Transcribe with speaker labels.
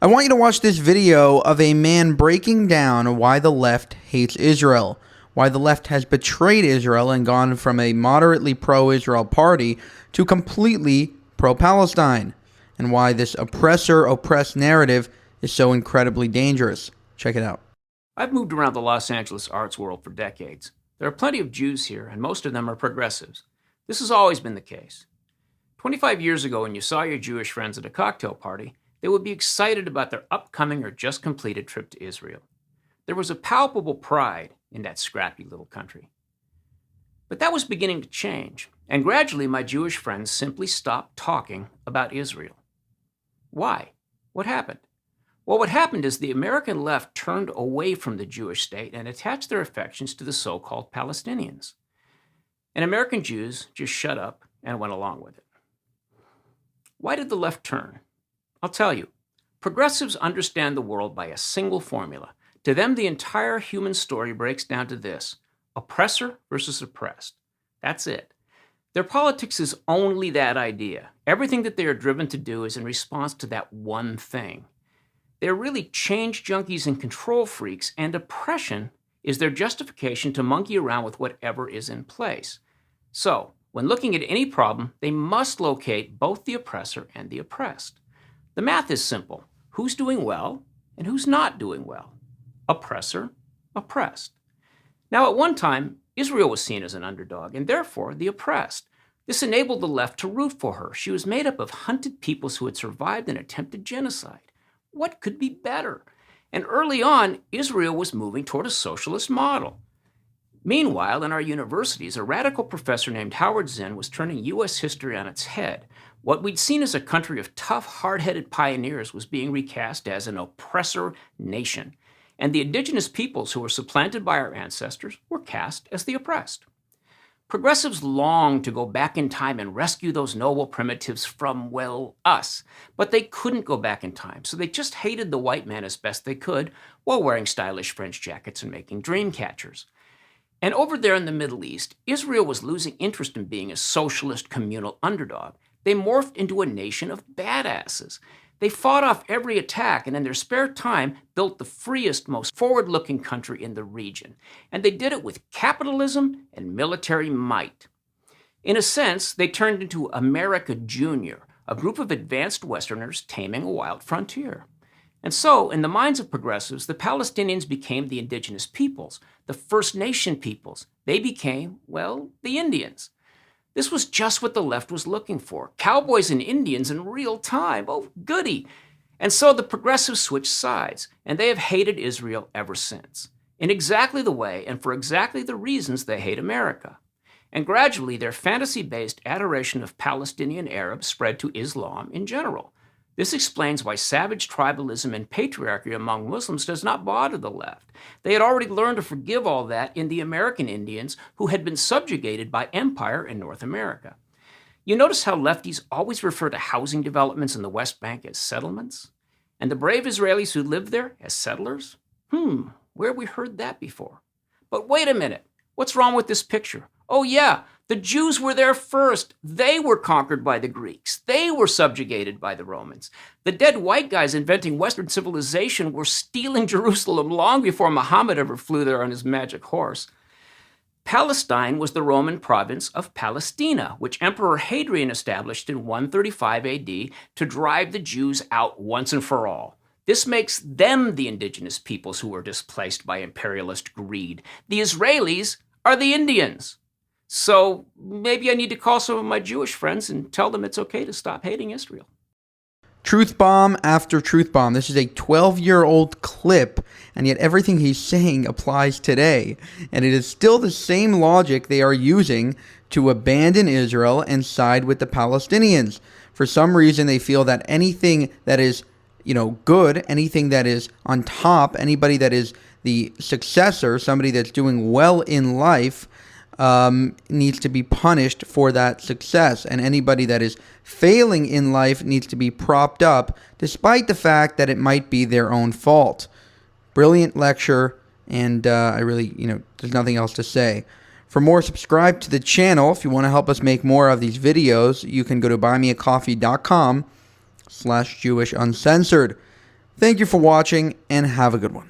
Speaker 1: I want you to watch this video of a man breaking down why the left hates Israel, why the left has betrayed Israel and gone from a moderately pro-Israel party to completely pro-Palestine, and why this oppressor-oppressed narrative is so incredibly dangerous. Check it out.
Speaker 2: I've moved around the Los Angeles arts world for decades. There are plenty of Jews here, and most of them are progressives. This has always been the case. 25 years ago, when you saw your Jewish friends at a cocktail party, they would be excited about their upcoming or just completed trip to Israel. There was a palpable pride in that scrappy little country. But that was beginning to change, and gradually my Jewish friends simply stopped talking about Israel. Why? What happened? Well, what happened is the American left turned away from the Jewish state and attached their affections to the so-called Palestinians. And American Jews just shut up and went along with it. Why did the left turn? I'll tell you. Progressives understand the world by a single formula. To them, the entire human story breaks down to this: oppressor versus oppressed. That's it. Their politics is only that idea. Everything that they are driven to do is in response to that one thing. They're really change junkies and control freaks, and oppression is their justification to monkey around with whatever is in place. So, when looking at any problem, they must locate both the oppressor and the oppressed. The math is simple. Who's doing well and who's not doing well? Oppressor, oppressed. Now, at one time, Israel was seen as an underdog and therefore the oppressed. This enabled the left to root for her. She was made up of hunted peoples who had survived an attempted genocide. What could be better? And early on, Israel was moving toward a socialist model. Meanwhile, in our universities, a radical professor named Howard Zinn was turning U.S. history on its head. What we'd seen as a country of tough, hard-headed pioneers was being recast as an oppressor nation, and the indigenous peoples who were supplanted by our ancestors were cast as the oppressed. Progressives longed to go back in time and rescue those noble primitives from, well, us. But they couldn't go back in time, so they just hated the white man as best they could while wearing stylish French jackets and making dream catchers. And over there in the Middle East, Israel was losing interest in being a socialist communal underdog. They morphed into a nation of badasses. They fought off every attack and in their spare time built the freest, most forward-looking country in the region. And they did it with capitalism and military might. In a sense, they turned into America Junior, a group of advanced Westerners taming a wild frontier. And so, in the minds of progressives, the Palestinians became the indigenous peoples, the First Nation peoples. They became, well, the Indians. This was just what the left was looking for. Cowboys and Indians in real time. Oh, goody. And so the progressives switched sides, and they have hated Israel ever since. In exactly the way and for exactly the reasons they hate America. And gradually, their fantasy-based adoration of Palestinian Arabs spread to Islam in general. This explains why savage tribalism and patriarchy among Muslims does not bother the left. They had already learned to forgive all that in the American Indians who had been subjugated by empire in North America. You notice how lefties always refer to housing developments in the West Bank as settlements? And the brave Israelis who live there as settlers? Where have we heard that before? But wait a minute, what's wrong with this picture? Oh yeah, the Jews were there first. They were conquered by the Greeks. They were subjugated by the Romans. The dead white guys inventing Western civilization were stealing Jerusalem long before Muhammad ever flew there on his magic horse. Palestine was the Roman province of Palestina, which Emperor Hadrian established in 135 AD to drive the Jews out once and for all. This makes them the indigenous peoples who were displaced by imperialist greed. The Israelis are the Indians. So maybe I need to call some of my Jewish friends and tell them it's okay to stop hating Israel.
Speaker 1: Truth bomb after truth bomb. This is a 12-year-old clip, and yet everything he's saying applies today. And it is still the same logic they are using to abandon Israel and side with the Palestinians. For some reason, they feel that anything that is, good, anything that is on top, anybody that is the successor, somebody that's doing well in life, needs to be punished for that success, and anybody that is failing in life needs to be propped up, despite the fact that it might be their own fault. Brilliant lecture, and I really, there's nothing else to say. For more, subscribe to the channel. If you want to help us make more of these videos, you can go to buymeacoffee.com/JewishUncensored. Thank you for watching, and have a good one.